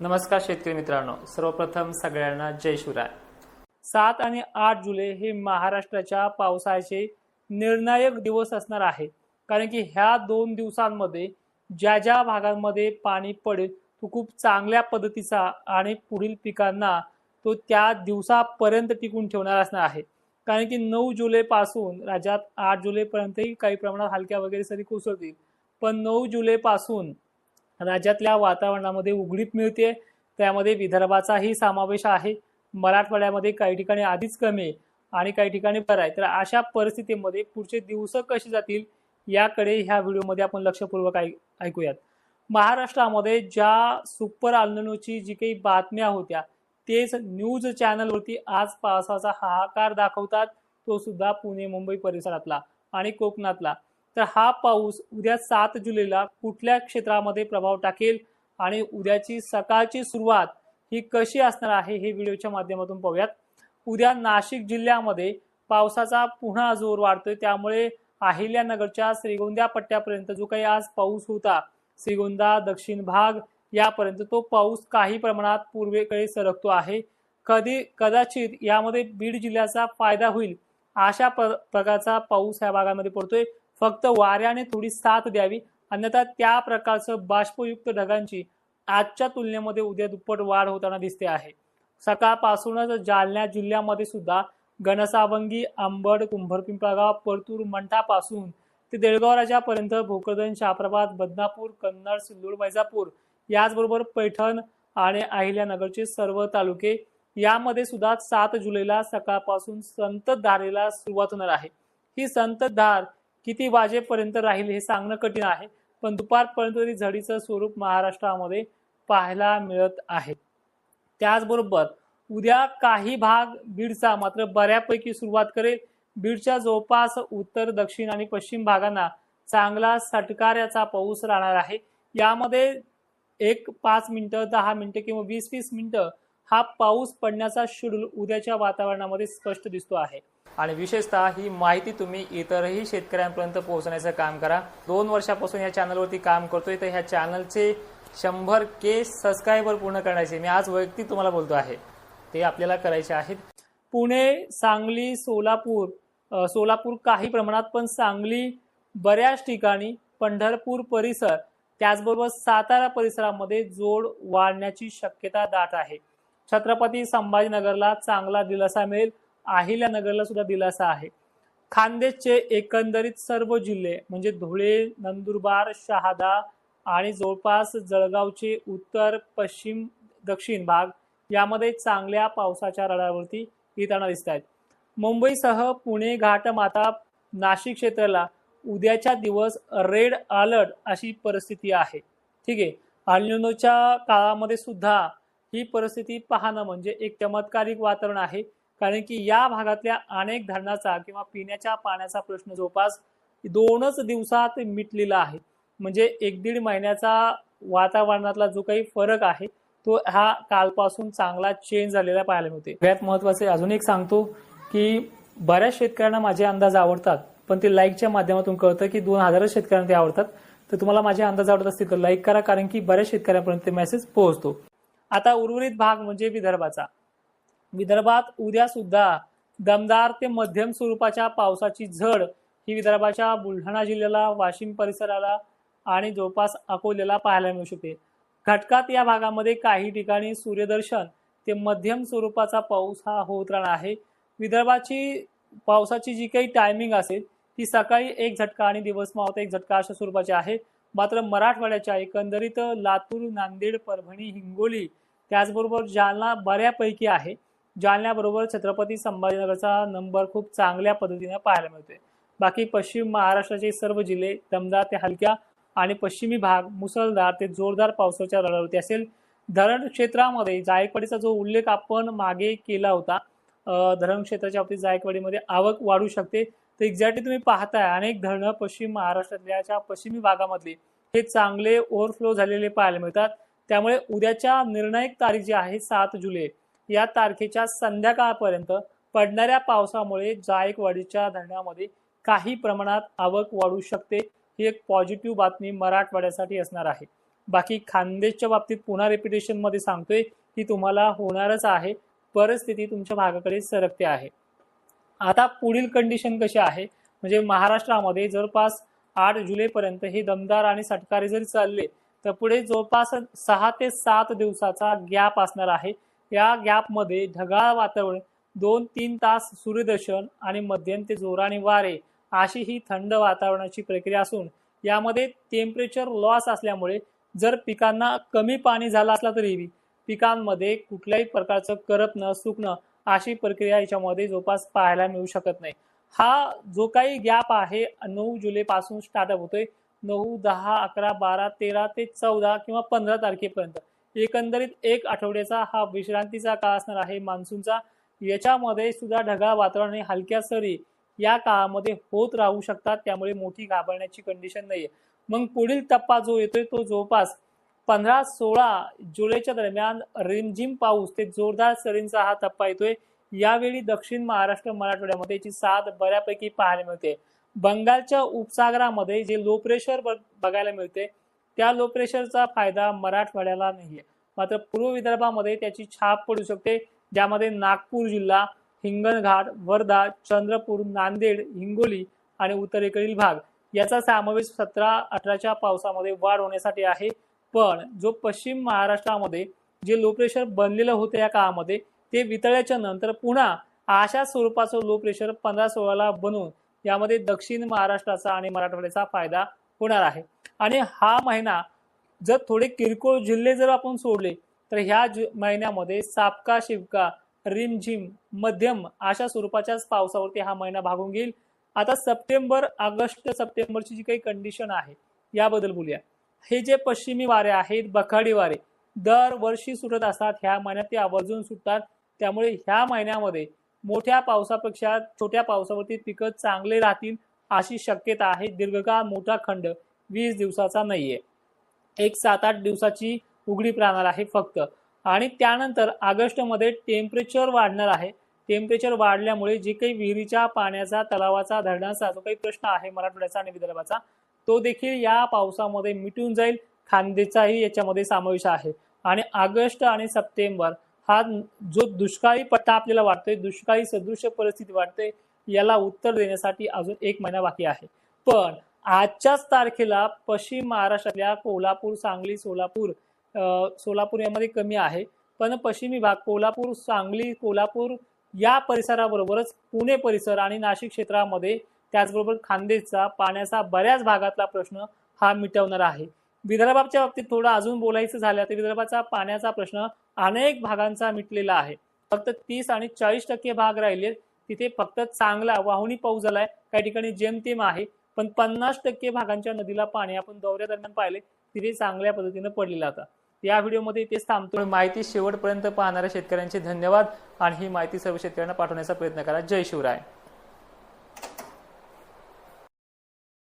नमस्कार शेतकरी मित्रांनो, सर्वप्रथम सगळ्यांना जय शिवराय। 7 आणि 8 जुलै हे महाराष्ट्राच्या पावसाचे निर्णायक दिवस असणार आहे। कारण की ह्या 2 दिवसांमध्ये ज्या ज्या भागांमध्ये पाणी पडेल तो खूप चांगल्या पद्धतीचा आणि पुढील पिकांना तो त्या दिवसापर्यंत टिकून ठेवणार असणार आहे। कारण की 9 जुलै पासून राज्यात 8 जुलै पर्यंतही काही प्रमाणात हलक्या वगैरे सरी कोसळतील, पण 9 जुलै पासून राज्यातल्या वातावरणामध्ये उघडीप मिळते। त्यामध्ये विदर्भाचाही समावेश आहे। मराठवाड्यामध्ये काही ठिकाणी आधीच कमी आहे आणि काही ठिकाणी बरं आहे। तर अशा परिस्थितीमध्ये पुढचे दिवस कसे जातील याकडे ह्या व्हिडिओमध्ये आपण लक्षपूर्वक ऐकूयात। महाराष्ट्रामध्ये ज्या सुपर अल्निनोची जी काही बातम्या होत्या तेच न्यूज चॅनलवरती आज पावसाचा हाहाकार दाखवतात, तो सुद्धा पुणे मुंबई परिसरातला आणि कोकणातला। तर हा पाऊस उद्या 7 जुलैला कुठल्या क्षेत्रामध्ये प्रभाव टाकेल आणि उद्याची सकाळची सुरुवात ही कशी असणार आहे हे व्हिडिओच्या माध्यमातून पाहूयात। उद्या नाशिक जिल्ह्यामध्ये पावसाचा पुन्हा जोर वाढतोय, त्यामुळे अहिल्यानगरच्या श्रीगोंदा पट्ट्यापर्यंत जो काही आज पाऊस होता, श्रीगोंदा दक्षिण भाग यापर्यंत तो पाऊस काही प्रमाणात पूर्वेकडे सरकतो आहे। कदाचित यामध्ये बीड जिल्ह्याचा फायदा होईल अशा प्रकारचा पाऊस या भागामध्ये पडतोय। फक्त वाऱ्याने थोडी साथ द्यावी, अन्यथा त्या प्रकारचं बाष्पयुक्त ढगांची आजच्या तुलनेमध्ये उद्या दुप्पट वाढ होताना दिसते आहे। सकाळपासूनच जालना जिल्ह्यामध्ये सुद्धा घनसावंगी, अंबड, कुंभारपिंपळगाव, परतूर, मंठापासून ते देळगाव राजापर्यंत भोकरदन, शाप्रभात, बदनापूर, कन्नड, सिल्लोड, वैजापूर याचबरोबर पैठण आणि अहिल्यानगरचे सर्व तालुके यामध्ये सुद्धा 7 जुलैला सकाळपासून संततधारेला सुरुवात होणार आहे। ही संततधार किती वाजेपर्यंत राहील हे सांगणं कठीण आहे, पण दुपारपर्यंत तरी झडीचं स्वरूप महाराष्ट्रामध्ये पाहायला मिळत आहे। त्याचबरोबर उद्या काही भाग बीडचा मात्र बऱ्यापैकी सुरुवात करेल। बीडच्या जवळपास उत्तर, दक्षिण आणि पश्चिम भागांना चांगला सटकाऱ्याचा पाऊस राहणार आहे। यामध्ये 5 मिनिटं, 10 मिनिटं किंवा 20-20 मिनिटं हा पाऊस पडण्याचा शेड्यूल उद्याच्या वातावरणामध्ये स्पष्ट दिसतो आहे। आणि विशेषतः ही माहिती तुम्ही इतरही शेतकऱ्यांपर्यंत पोहोचण्याचं काम करा। 2 वर्षापासून या चॅनलवरती काम करतोय, तर ह्या चॅनलचे 100K सबस्क्रायबर पूर्ण करण्याचे मी आज वैयक्तिक तुम्हाला बोलतो आहे, ते आपल्याला करायचे आहेत। पुणे, सांगली, सोलापूर काही प्रमाणात, पण सांगली बऱ्याच ठिकाणी, पंढरपूर परिसर त्याचबरोबर सातारा परिसरामध्ये जोर वाढण्याची शक्यता दाट आहे। छत्रपती संभाजीनगरला चांगला दिलासा मिळेल, अहिल्यानगरला सुद्धा दिलासा आहे। खान्देशचे एकंदरीत सर्व जिल्हे म्हणजे धुळे, नंदुरबार, शहादा आणि जवळपास जळगावचे उत्तर, पश्चिम, दक्षिण भाग यामध्ये चांगल्या पावसाच्या रडारवरती येताना दिसत आहेत। मुंबईसह पुणे, घाटमाथा, नाशिक क्षेत्राला उद्याच्या दिवस रेड अलर्ट अशी परिस्थिती आहे। ठीक आहे, अल्निनोच्या काळामध्ये सुद्धा ही परिस्थिती पाहणं म्हणजे एक चमत्कारिक वातावरण आहे। कारण की या भागातल्या अनेक धरणाचा किंवा पिण्याच्या पाण्याचा प्रश्न जवळपास 2च दिवसात मिटलेला आहे। म्हणजे 1-1.5 महिन्याचा वातावरणातला जो काही फरक आहे तो हा कालपासून चांगला चेंज झालेला पाहायला मिळते। सगळ्यात महत्त्वाचे अजून एक सांगतो की बऱ्याच शेतकऱ्यांना माझे अंदाज आवडतात, पण ते लाईकच्या माध्यमातून कळतं की 2000 शेतकऱ्यांना ते आवडतात। तर तुम्हाला माझे अंदाज आवडत असतील तर लाईक करा, कारण की बऱ्याच शेतकऱ्यांपर्यंत ते मेसेज पोहोचतो। आता उर्वरित भाग म्हणजे विदर्भात उद्या सुद्धा दमदार ते मध्यम स्वरूपाच्या पावसाची झड ही विदर्भाच्या बुलढाणा जिल्ह्याला, वाशिम परिसराला आणि जवळपास अकोल्याला पाहायला मिळू शकते। घटकात या भागामध्ये काही ठिकाणी सूर्यदर्शन ते मध्यम स्वरूपाचा पाऊस हा होत राहणार आहे। विदर्भाची पावसाची जी काही टायमिंग असेल ती सकाळी 1 झटका आणि दिवस मावळता 1 झटका अशा स्वरूपाची आहे। मात्र मराठवाड्याच्या एकंदरीत लातूर, नांदेड, परभणी, हिंगोली त्याचबरोबर जालना बऱ्यापैकी आहे। जालन्याबरोबर छत्रपती संभाजीनगरचा नंबर खूप चांगल्या पद्धतीने पाहायला मिळतोय। बाकी पश्चिम महाराष्ट्राचे सर्व जिल्हे दमदार ते हलक्या आणि पश्चिमी भाग मुसळधार ते जोरदार पावसाच्या रडारवरती असेल। धरण क्षेत्रामध्ये जायकवाडीचा जो उल्लेख आपण मागे केला होता, धरण क्षेत्राच्या बाबतीत जायकवाडीमध्ये आवक वाढू शकते। तर एक्झॅक्टली तुम्ही पाहताय अनेक धरणं पश्चिम महाराष्ट्रातल्या पश्चिमी भागामधली हे चांगले ओव्हरफ्लो झालेले पाहायला मिळतात। त्यामुळे उद्याच्या निर्णायक तारीख जी आहे 7 जुलै या तारखेच्या संध्याकाळपर्यंत पडणाऱ्या पावसामुळे जायकवाडीच्या धरणामध्ये काही प्रमाणात आवक वाढू शकते। ही एक पॉझिटिव्ह बातमी मराठवाड्यासाठी असणार आहे। बाकी खान्देशच्या बाबतीत पुन्हा रिपिटेशन मध्ये सांगतोय की तुम्हाला होणारच आहे, परिस्थिती तुमच्या भागाकडे सरकते आहे। आता पुढील कंडिशन कशी आहे, म्हणजे महाराष्ट्रामध्ये जवळपास 8 जुलैपर्यंत हे दमदार आणि सटकारे जरी चालले तर पुढे जवळपास 6 ते 7 दिवसाचा गॅप असणार आहे। या गॅपमध्ये ढगाळ वातावरण, 2-3 तास सूर्यदर्शन आणि मध्यम ते जोराने वारे अशी ही थंड वातावरणाची प्रक्रिया असून यामध्ये टेम्परेचर लॉस असल्यामुळे जर पिकांना कमी पाणी झालं असला तरी पिकांमध्ये कुठल्याही प्रकारचं करपणं, सुकणं अशी प्रक्रिया याच्यामध्ये जवळपास पाहायला मिळू शकत नाही। हा जो काही गॅप आहे 9 जुलै पासून स्टार्टअप होतोय, 9, 10, 11, 12, 13 ते 14 किंवा 15 तारखेपर्यंत एकंदरीत एक आठवड्याचा हा विश्रांतीचा काळ असणार आहे मान्सूनचा। याच्यामध्ये सुद्धा ढगाळ वातावरण आणि हलक्या सरी या काळामध्ये होत राहू शकतात, त्यामुळे मोठी घाबरण्याची कंडिशन नाहीये। मग पुढील टप्पा जो येतोय तो जवळपास 15-16 जुलैच्या दरम्यान रिमझिम पाऊस ते जोरदार सरींचा हा टप्पा येतोय। यावेळी दक्षिण महाराष्ट्र, मराठवाड्यामध्ये याची साथ बऱ्यापैकी पाहायला मिळते। बंगालच्या उपसागरामध्ये जे लो प्रेशर बघायला मिळते त्या लो प्रेशरचा फायदा मराठवाड्याला नाहीये, मात्र पूर्व विदर्भामध्ये त्याची छाप पडू शकते, ज्यामध्ये नागपूर जिल्हा, हिंगणघाट, वर्धा, चंद्रपूर, नांदेड, हिंगोली आणि उत्तरेकडील भाग याचा समावेश 17-18च्या पावसामध्ये वाढ होण्यासाठी आहे। पण जो पश्चिम महाराष्ट्रामध्ये जे लो प्रेशर बनलेलं होतं या काळामध्ये ते वितळल्याच्या नंतर पुन्हा अशा स्वरूपाचं लो प्रेशर 15-16ला बनून यामध्ये दक्षिण महाराष्ट्राचा आणि मराठवाड्याचा फायदा होणार आहे। आणि हा महिना जर थोडे किरकोळ जिल्हे जर आपण सोडले तर ह्या महिन्यामध्ये सापका, शिवका, रिमझिम, मध्यम अशा स्वरूपाच्याच पावसावरती हा महिना भागून घेईल। आता सप्टेंबर, ऑगस्ट, सप्टेंबरची जी काही कंडिशन आहे याबद्दल बोलूया। हे जे पश्चिमी वारे आहेत, बखाडी वारे दरवर्षी सुटत असतात, ह्या महिन्यात ते आवर्जून सुटतात, त्यामुळे ह्या महिन्यामध्ये मोठ्या पावसापेक्षा छोट्या पावसावरती पिकं चांगले राहतील अशी शक्यता आहे। दीर्घकाळ मोठा खंड 20 दिवसाचा नाहीये, एक 7-8 दिवसाची उघडीप राहणार आहे फक्त। आणि त्यानंतर ऑगस्ट मध्ये टेम्परेचर वाढणार आहे। टेम्परेचर वाढल्यामुळे जे काही विहिरीच्या पाण्याचा, तलावाचा, धरणाचा जो काही प्रश्न आहे मराठवाड्याचा आणि विदर्भाचा तो देखील या पावसामध्ये मिटून जाईल। खान्देचाही याच्यामध्ये समावेश आहे। आणि ऑगस्ट आणि सप्टेंबर हा जो दुष्काळी पट्टा आपल्याला वाटतोय, दुष्काळी सदृश परिस्थिती वाटते, याला उत्तर देण्यासाठी अजून 1 महिना बाकी आहे। पण आजच्याच तारखेला पश्चिम महाराष्ट्रातल्या कोल्हापूर, सांगली, सोलापूर यामध्ये कमी आहे, पण पश्चिमी भाग कोल्हापूर, सांगली, कोल्हापूर या परिसराबरोबरच पुणे परिसर आणि नाशिक क्षेत्रामध्ये त्याचबरोबर खान्देशचा पाण्याचा बऱ्याच भागातला प्रश्न हा मिटवणार आहे। विदर्भाच्या बाबतीत थोडं अजून बोलायचं झालं तर विदर्भाचा पाण्याचा प्रश्न अनेक भागांचा मिटलेला आहे, फक्त 30 आणि 40% भाग राहिले तिथे फक्त चांगला वाहुणी पाऊस झालाय, काही ठिकाणी जेमतेम आहे, पण 50% भागांच्या नदीला पाणी आपण दौऱ्या दरम्यान पाहिले तिथे चांगल्या पद्धतीने पडलेला होता। या व्हिडिओमध्ये इथेच थांबतो। माहिती शेवटपर्यंत पाहणाऱ्या शेतकऱ्यांचे धन्यवाद आणि ही माहिती सर्व शेतकऱ्यांना पाठवण्याचा प्रयत्न करा। जय शिवराय।